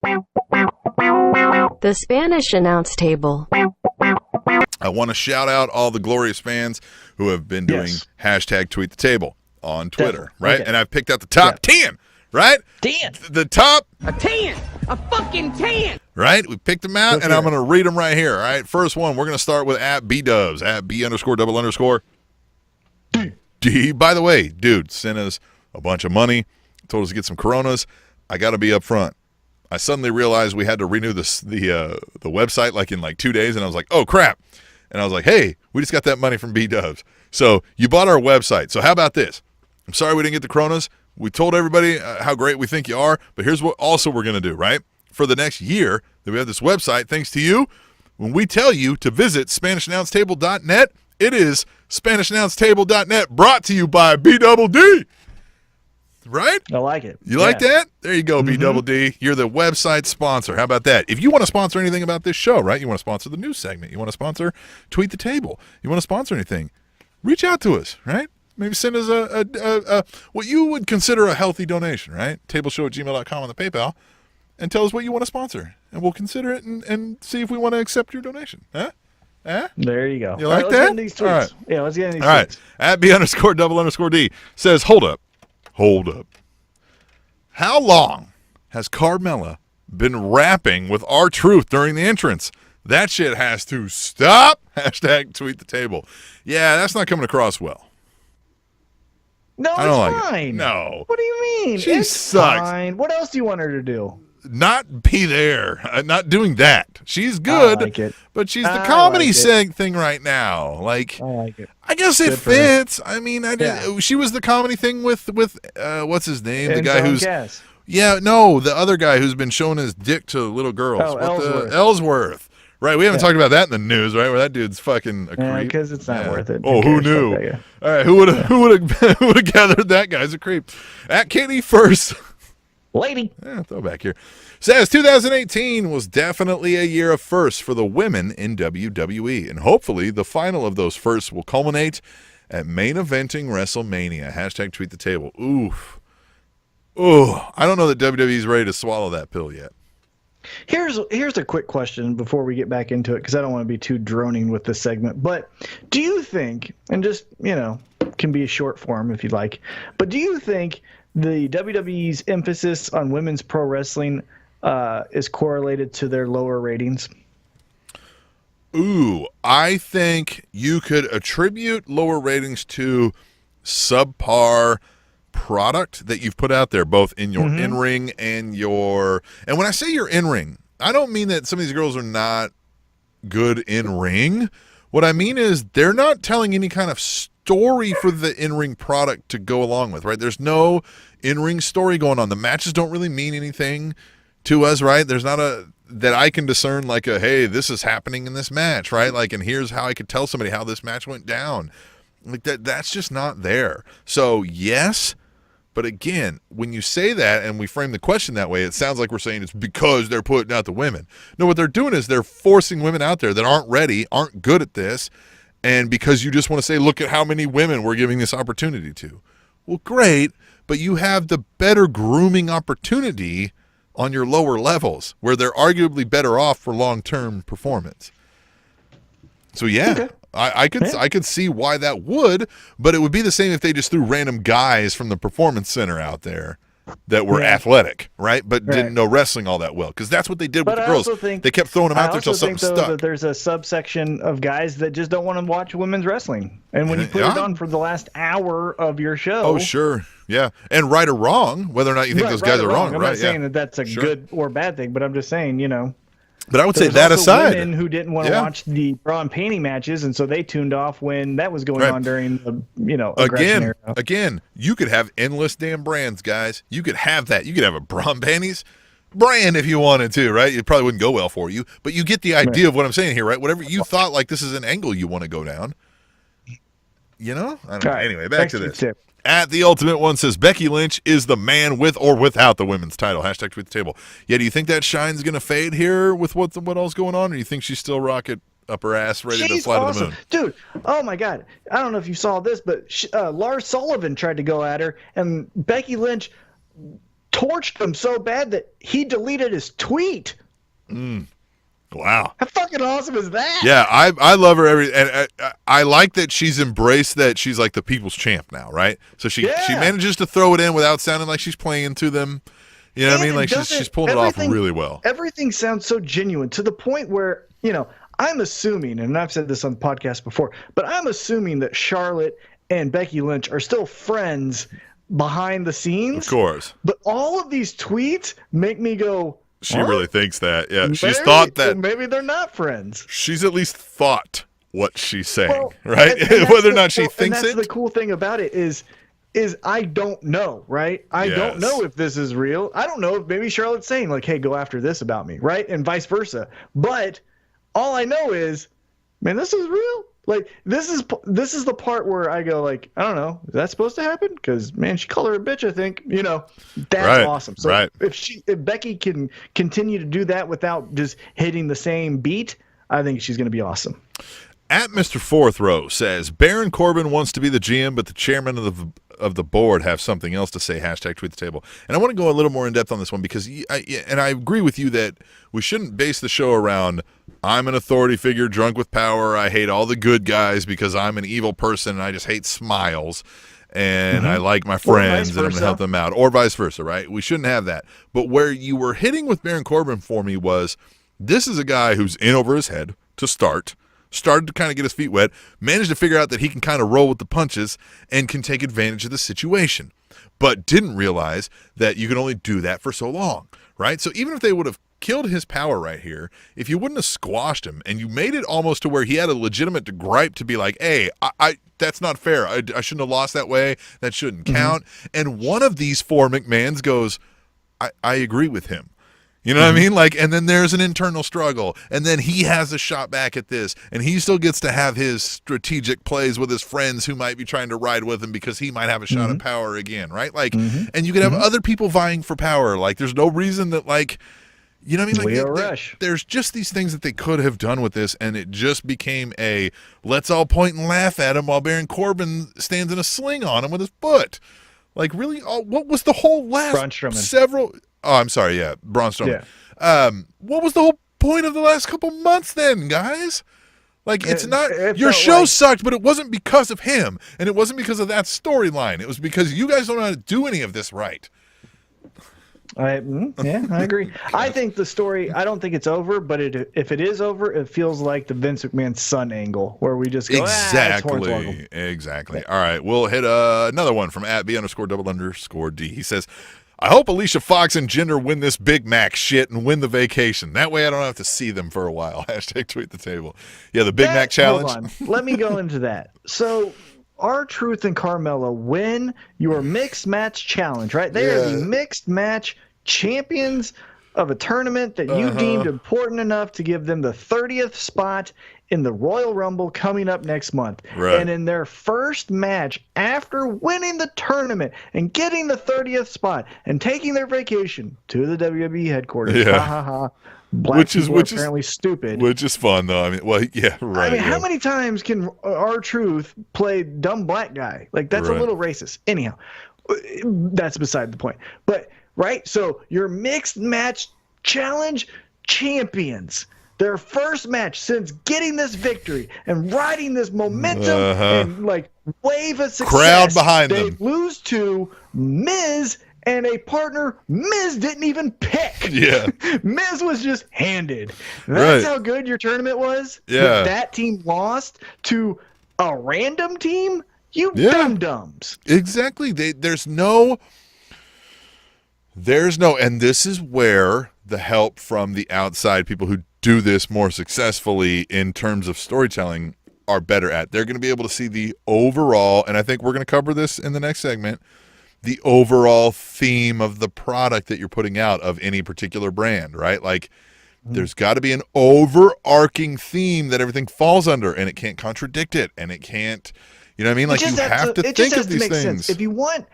The Spanish announce table. I want to shout out all the glorious fans who have been doing hashtag tweet the table on Twitter, right? Okay. And I've picked out the top 10, right? 10. The top. A 10. A fucking 10. Right? We picked them out, and I'm going to read them right here, all right? First one, we're going to start with @BDubs, @B_double_D. By the way, dude, sent us a bunch of money, told us to get some Coronas. I got to be up front. I suddenly realized we had to renew the website like in 2 days, and I was like, oh, crap. And I was like, hey, we just got that money from B-Dubs. So you bought our website. So how about this? I'm sorry we didn't get the Coronas. We told everybody how great we think you are, but here's what also we're going to do, right? For the next year that we have this website, thanks to you, when we tell you to visit SpanishAnnounceTable.net, it is SpanishAnnounceTable.net, brought to you by B-Double-D. Right? I like it. You like that? There you go, B-Double-D. You're the website sponsor. How about that? If you want to sponsor anything about this show, right? You want to sponsor the news segment. You want to sponsor Tweet the Table. You want to sponsor anything. Reach out to us, right? Maybe send us a what you would consider a healthy donation, right? Tableshow@gmail.com on the PayPal, and tell us what you want to sponsor, and we'll consider it and see if we want to accept your donation. Huh? There you go. You like that? Let's get in these tweets. All right. Yeah, let's get in these tweets. All right. @B_double_D says, hold up. How long has Carmella been rapping with R-Truth during the entrance? That shit has to stop. Hashtag tweet the table. Yeah, that's not coming across well. No, it's fine. No. What do you mean? She sucks. Fine. What else do you want her to do? Not be there. Not doing that. She's good, I like it. but she's the comedy thing right now. I like it. I guess it fits. I mean, she was the comedy thing with what's his name? And the guy who's the other guy who's been showing his dick to little girls. Oh, Ellsworth. Right, we haven't talked about that in the news, right? Where that dude's fucking a creep. Because it's not worth it. Oh, who knew? All right, who would have gathered that guy's a creep? @Katie First. Lady. Throwback here. Says 2018 was definitely a year of firsts for the women in WWE, and hopefully the final of those firsts will culminate at main eventing WrestleMania. Hashtag tweet the table. Oof. Oh, I don't know that WWE's ready to swallow that pill yet. Here's a quick question before we get back into it, because I don't want to be too droning with this segment. But do you think, and just, can be a short form if you'd like, but do you think the WWE's emphasis on women's pro wrestling is correlated to their lower ratings? Ooh, I think you could attribute lower ratings to subpar product that you've put out there, both in your in-ring and and when I say your in-ring, I don't mean that some of these girls are not good in-ring. What I mean is they're not telling any kind of story for the in-ring product to go along with, right? There's no in-ring story going on. The matches don't really mean anything to us, right? There's not that I can discern hey, this is happening in this match, right? And here's how I could tell somebody how this match went down. That's just not there. So yes, but again, when you say that and we frame the question that way, it sounds like we're saying it's because they're putting out the women. No, what they're doing is they're forcing women out there that aren't ready, aren't good at this, and because you just want to say, look at how many women we're giving this opportunity to. Well, great, but you have the better grooming opportunity on your lower levels where they're arguably better off for long-term performance. So yeah. Okay. I could see why that would, but it would be the same if they just threw random guys from the performance center out there that were athletic, right? But didn't know wrestling all that well, because that's what they did with the girls. They kept throwing them out there until something stuck. That there's a subsection of guys that just don't want to watch women's wrestling, and when you put it on for the last hour of your show, oh sure, yeah, and right or wrong, whether or not you think those guys are wrong, I'm not saying that that's a good or bad thing, but I'm just saying, But I would say that aside, women who didn't want to watch the bra and panty matches, and so they tuned off when that was going on during the aggression era. Again, you could have endless damn brands, guys. You could have that. You could have a bra and panties brand if you wanted to, right? It probably wouldn't go well for you, but you get the idea of what I'm saying here, right? Whatever you thought, this is an angle you want to go down. I don't know. Anyway, back to this. The Ultimate One says, Becky Lynch is the man with or without the women's title. Hashtag tweet the table. Yeah, do you think that shine's going to fade here with what ell's going on, or do you think she's still rocket up her ass ready to fly to the moon? Dude, oh my God. I don't know if you saw this, but Lars Sullivan tried to go at her, and Becky Lynch torched him so bad that he deleted his tweet. Wow. How fucking awesome is that? Yeah, I love her and I like that she's embraced that she's like the people's champ now, right? So she manages to throw it in without sounding like she's playing to them. You know what I mean? Like she's pulling it off really well. Everything sounds so genuine to the point where, I'm assuming, and I've said this on the podcast before, but I'm assuming that Charlotte and Becky Lynch are still friends behind the scenes. Of course. But all of these tweets make me go, she really thinks that. Yeah, she's thought that. Maybe they're not friends. She's at least thought what she's saying, well, right? And whether or not she thinks it. The cool thing about it is I don't know, right? I don't know if this is real. I don't know if maybe Charlotte's saying like, hey, go after this about me, right? And vice versa. But all I know is, man, this is real. Like this is the part where I go like, I don't know, is that supposed to happen? Because man, she called her a bitch. I think that's awesome. So if Becky can continue to do that without just hitting the same beat, I think she's going to be awesome. At Mr. Fourth Row says Baron Corbin wants to be the GM, but the chairman of the board have something else to say. # tweet the table. And I want to go a little more in depth on this one because I agree with you that we shouldn't base the show around I'm an authority figure drunk with power. I hate all the good guys because I'm an evil person and I just hate smiles and I like my friends and I'm going to help them out, or vice versa, right? We shouldn't have that. But where you were hitting with Baron Corbin for me was this is a guy who's in over his head to started to kind of get his feet wet, managed to figure out that he can kind of roll with the punches and can take advantage of the situation, but didn't realize that you can only do that for so long, right? So even if they would have killed his power right here, if you wouldn't have squashed him and you made it almost to where he had a legitimate gripe to be like, hey, I that's not fair. I shouldn't have lost that way. That shouldn't count. And one of these four McMahons goes, I agree with him. You know what I mean? Like, and then there's an internal struggle, and then he has a shot back at this, and he still gets to have his strategic plays with his friends who might be trying to ride with him because he might have a shot at power again, right? Like, and you could have other people vying for power. Like, there's no reason that, like, you know what I mean? Like, there's just these things that they could have done with this, and it just became a let's all point and laugh at him while Baron Corbin stands in a sling on him with his foot. Like, really, what was the whole last several? Oh, I'm sorry. Yeah, Braun Strowman. Yeah. What was the whole point of the last couple months then, guys? Like, it's not your show sucked, but it wasn't because of him, and it wasn't because of that storyline. It was because you guys don't know how to do any of this right. I agree. I think the story, I don't think it's over, but if it is over, it feels like the Vince McMahon son angle where we just go, Exactly. All right, we'll hit another one from @B_double_D. He says, I hope Alicia Fox and Jinder win this Big Mac shit and win the vacation. That way I don't have to see them for a while. # tweet the table. Yeah, the Big Mac challenge. Hold on. Let me go into that. So R-Truth and Carmella win your mixed match challenge, right? They are the mixed match champions of a tournament that you deemed important enough to give them the 30th spot in the Royal Rumble coming up next month. Right. And in their first match after winning the tournament and getting the 30th spot and taking their vacation to the WWE headquarters. Ha ha ha. Which is apparently stupid. Which is fun though. I mean, well, yeah, right. I mean, how many times can R-Truth play dumb black guy? Like, that's a little racist. Anyhow, that's beside the point. But right, so your mixed match challenge champions, their first match since getting this victory and riding this momentum and like wave of success, crowd behind them. They lose to Miz and a partner Miz didn't even pick. Yeah. Miz was just handed. That's how good your tournament was? Yeah. That team lost to a random team? You dum-dums. Exactly. There's no, and this is where the help from the outside people who do this more successfully in terms of storytelling are better at. They're going to be able to see the overall, and I think we're going to cover this in the next segment, the overall theme of the product that you're putting out of any particular brand, right? Like, there's got to be an overarching theme that everything falls under, and it can't contradict it, and it can't, you know what I mean? Like, you have to think of these things. If you want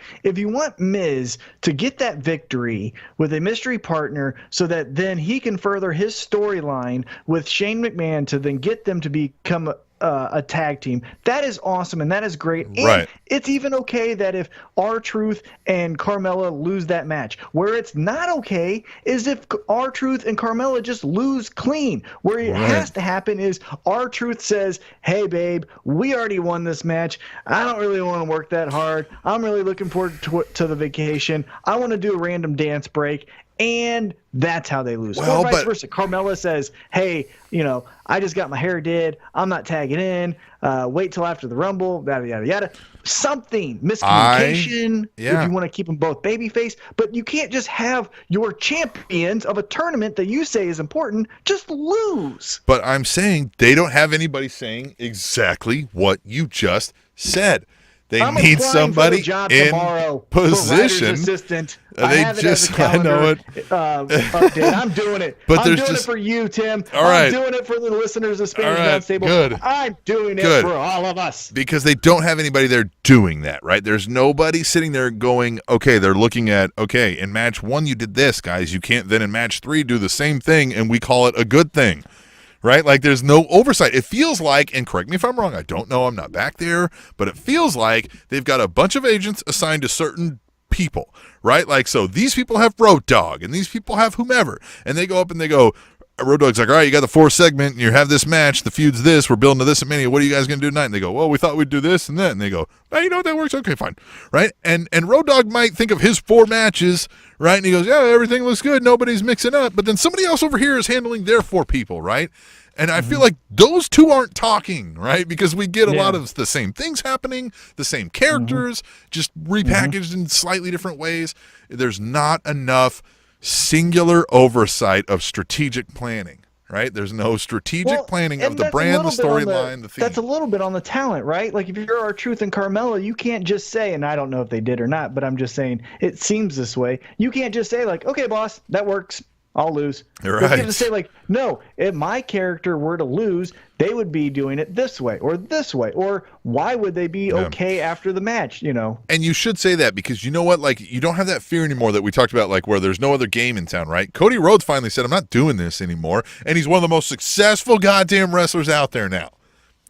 Miz to get that victory with a mystery partner so that then he can further his storyline with Shane McMahon to then get them to become a tag team, that is awesome and that is great. And right. it's even okay that if R-Truth and Carmella lose that match. Where it's not okay is if R-Truth and Carmella just lose clean. Where it has to happen is R-Truth says, hey, babe, we already won this match. I don't really want to work that hard. I'm really looking forward to the vacation. I want to do a random dance break. And that's how they lose. Or vice versa. Carmella says, hey, I just got my hair did. I'm not tagging in. Wait till after the Rumble, yada, yada, yada. Something. Miscommunication. If you want to keep them both babyface. But you can't just have your champions of a tournament that you say is important just lose. But I'm saying they don't have anybody saying exactly what you just said. They need somebody in position. Assistant. I know it. Update. I'm doing it. But I'm doing it for you, Tim. All right. I'm doing it for the listeners of Spanish Announce Table. Good. I'm doing it for all of us. Because they don't have anybody there doing that, right? There's nobody sitting there going, okay, they're looking at, okay, in match 1 you did this, guys. You can't then in match 3 do the same thing and we call it a good thing. Right? Like there's no oversight. It feels like, and correct me if I'm wrong, I don't know, I'm not back there, but it feels like they've got a bunch of agents assigned to certain people, right? Like, so these people have Road Dogg and these people have whomever, and they go up and they go, Road Dogg's like, all right, you got the 4th segment and you have this match, the feud's this, we're building to this at Mania, what are you guys going to do tonight? And they go, well, we thought we'd do this and that, and they go, oh, you know what, that works, okay, fine, right? And Road Dogg might think of his 4 matches, right? And he goes, yeah, everything looks good, nobody's mixing up, but then somebody else over here is handling their 4 people, right? And I feel like those two aren't talking, right? Because we get a lot of the same things happening, the same characters, just repackaged in slightly different ways. There's not enough singular oversight of strategic planning, right? There's no strategic planning of the brand, the storyline, the theme. That's a little bit on the talent, right? Like if you're R-Truth and Carmella, you can't just say, and I don't know if they did or not, but I'm just saying it seems this way. You can't just say like, okay, boss, that works. I'll lose. Right. You have to say like, no, if my character were to lose, they would be doing it this way or this way, or why would they be okay after the match, And you should say that because you know what, like you don't have that fear anymore that we talked about, like where there's no other game in town, right? Cody Rhodes finally said, I'm not doing this anymore, and he's one of the most successful goddamn wrestlers out there now.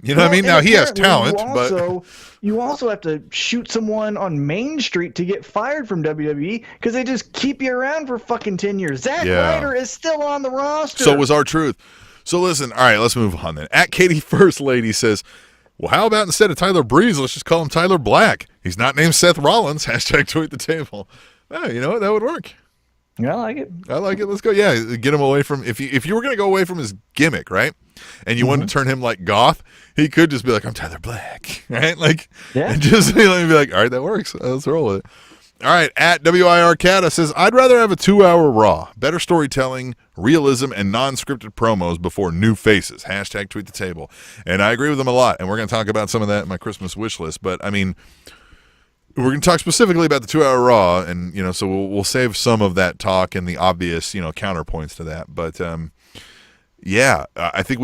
You know what I mean? Now he has talent, but you also have to shoot someone on Main Street to get fired from WWE because they just keep you around for fucking 10 years. Zack Ryder is still on the roster. So was R-Truth. So listen, all right, let's move on then. At Katie First Lady says, well, how about instead of Tyler Breeze, let's just call him Tyler Black. He's not named Seth Rollins. # tweet the table. Oh, you know what? That would work. I like it. Let's go. Yeah, get him away from, if you were going to go away from his gimmick, right? And you wanted to turn him like goth, he could just be like, I'm Tyler Black, right? Like, and just be like, all right, that works. Let's roll with it. All right, at WIR Cata says, I'd rather have a 2-hour Raw. Better storytelling, realism, and non-scripted promos before new faces. # tweet the table. And I agree with him a lot, and we're going to talk about some of that in my Christmas wish list. But, I mean, we're going to talk specifically about the 2-hour Raw, and, so we'll save some of that talk and the obvious, counterpoints to that. But, yeah, I think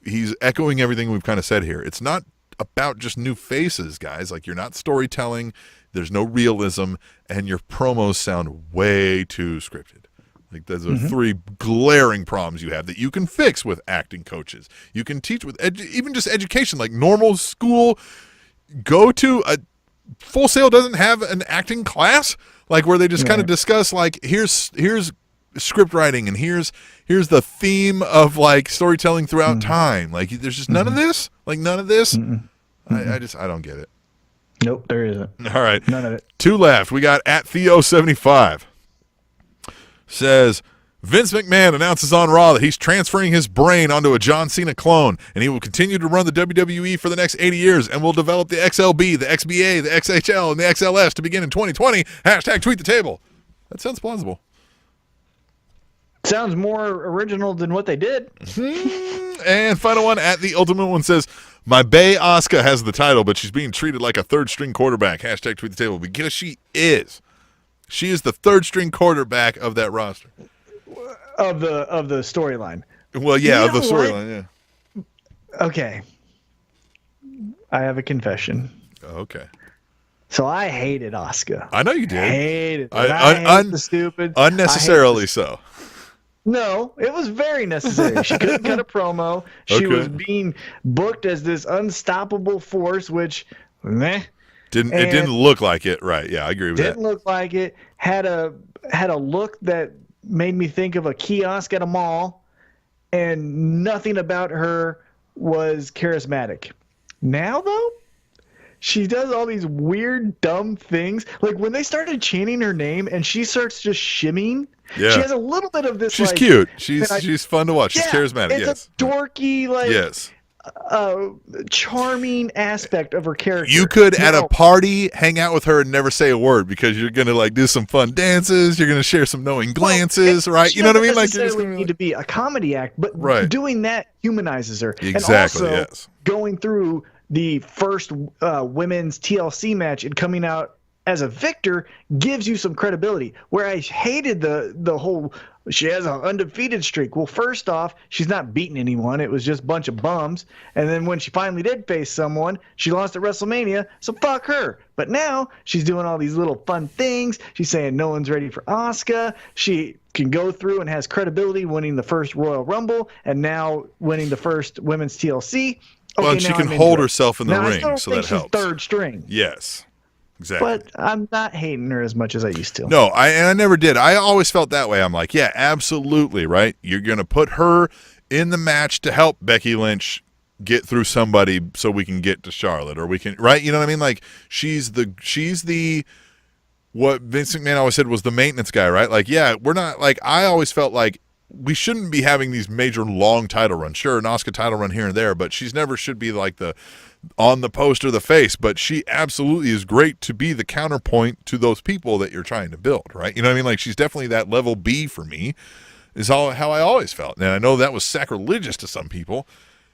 he's echoing everything we've kind of said here. It's not about just new faces, guys. Like, you're not storytelling, there's no realism, and your promos sound way too scripted. Like, those are 3 glaring problems you have that you can fix with acting coaches. You can teach with even just education, like normal school. Go to a Full Sail doesn't have an acting class, like where they just kind of discuss, like, here's script writing and here's the theme of like storytelling throughout time. Like there's just none of this. Like none of this. I don't get it. Nope, there isn't. All right. None of it. 2 left. We got at Theo75 says Vince McMahon announces on Raw that he's transferring his brain onto a John Cena clone, and he will continue to run the WWE for the next 80 years and will develop the XLB, the XBA, the XHL, and the XLS to begin in 2020. # tweet the table. That sounds plausible. Sounds more original than what they did. And final one, at the Ultimate One says, my bae Asuka has the title, but she's being treated like a third-string quarterback. # tweet the table. Because she is. She is the third-string quarterback of that roster. Of the storyline. Well, yeah, of the storyline, yeah. Okay. I have a confession. Okay. So I hated Asuka. I know you did. I hated the stupid. Unnecessarily so. No, it was very necessary. She couldn't cut a promo. She was being booked as this unstoppable force, which, meh. It didn't look like it, right? Yeah, I agree with that. Didn't look like it. Had a look that made me think of a kiosk at a mall, and nothing about her was charismatic. Now, though, she does all these weird, dumb things. Like when they started chanting her name and she starts just shimmying. Yeah. She has a little bit of this. She's cute. She's fun to watch. She's charismatic. It's a dorky, yes. Charming aspect of her character. You could at a party hang out with her and never say a word because you're gonna like do some fun dances. You're gonna share some knowing glances, right? You know what I mean? Like you're just gonna need to be a comedy act, but doing that humanizes her. Exactly. And also, yes. Going through the first women's TLC match and coming out as a victor gives you some credibility. Where I hated the whole she has an undefeated streak. Well, first off, she's not beating anyone. It was just a bunch of bums. And then when she finally did face someone, she lost at WrestleMania, so fuck her. But now she's doing all these little fun things. She's saying no one's ready for Asuka. She can go through and has credibility winning the first Royal Rumble and now winning the first women's TLC. Well, and she can hold herself in the ring, so that helps. She's third string. Yes. Exactly. But I'm not hating her as much as I used to. No, I never did. I always felt that way. I'm like, yeah, absolutely, right? You're going to put her in the match to help Becky Lynch get through somebody so we can get to Charlotte or we can, right? You know what I mean? Like she's the what Vince McMahon always said was the maintenance guy, right? Like, yeah, we're not like I always felt like we shouldn't be having these major long title runs. Sure, an Asuka title run here and there, but she's never should be like the on the post or the face, but she absolutely is great to be the counterpoint to those people that you're trying to build, right? You know what I mean? Like she's definitely that level B for me is how I always felt. And I know that was sacrilegious to some people.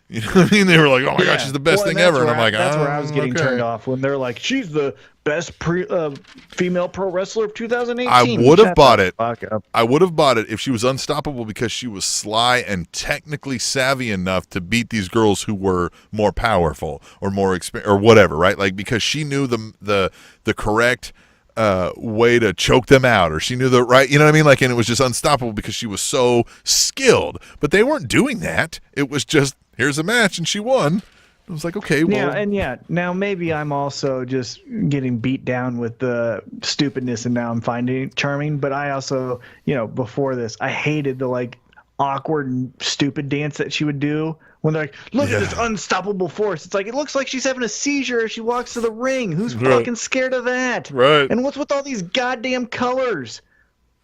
You know what I mean? They were like, oh my gosh, she's the best thing ever. And I'm like, that's where I was getting turned off when they're like, she's the best female pro wrestler of 2018. I would have bought it. I would have bought it if she was unstoppable because she was sly and technically savvy enough to beat these girls who were more powerful or more experienced or whatever, right? Like because she knew the correct way to choke them out, or she knew the right, you know what I mean? Like, and it was just unstoppable because she was so skilled. But they weren't doing that. It was just here's a match and she won. It was like, okay, well. Now maybe I'm also just getting beat down with the stupidness and now I'm finding it charming. But I also, before this, I hated the like awkward and stupid dance that she would do when they're like, look at this unstoppable force. It's like, it looks like she's having a seizure as she walks to the ring. Who's fucking scared of that? Right. And what's with all these goddamn colors?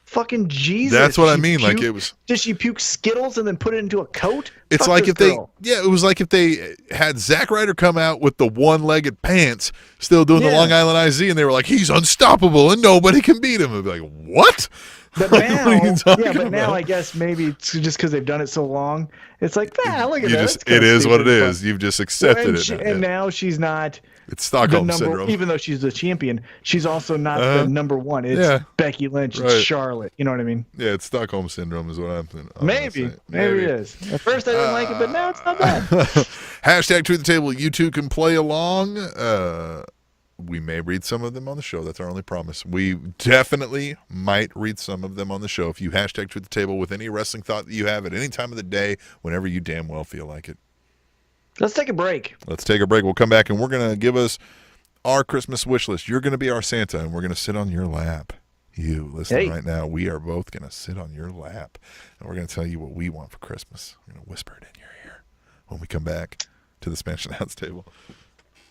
Fucking Jesus. That's what I mean. Like it was. Did she puke Skittles and then put it into a coat? It's like if it was like if they had Zack Ryder come out with the one-legged pants, still doing the Long Island IZ, and they were like, he's unstoppable and nobody can beat him. I'd be like, what? But now, now I guess maybe it's just because they've done it so long. It's like, look at that. It is what it is. You've just accepted it. And now she's not. It's Stockholm syndrome. Even though she's the champion, she's also not the number one. It's Becky Lynch. It's Charlotte. You know what I mean? Yeah, it's Stockholm syndrome is what I'm thinking. Maybe it is. At first I didn't like it, but now it's not bad. Hashtag Truth the Table. You two can play along. We may read some of them on the show. That's our only promise. We definitely might read some of them on the show. If you hashtag Truth the Table with any wrestling thought that you have at any time of the day, whenever you damn well feel like it. Let's take a break. We'll come back, and we're going to give us our Christmas wish list. You're going to be our Santa, and we're going to sit on your lap. You, listen right now. We are both going to sit on your lap, and we're going to tell you what we want for Christmas. We're going to whisper it in your ear when we come back to the Spanish Announce Table.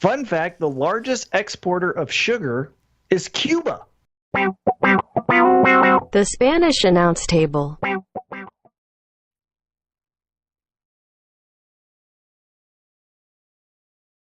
Fun fact, the largest exporter of sugar is Cuba. The Spanish Announce Table.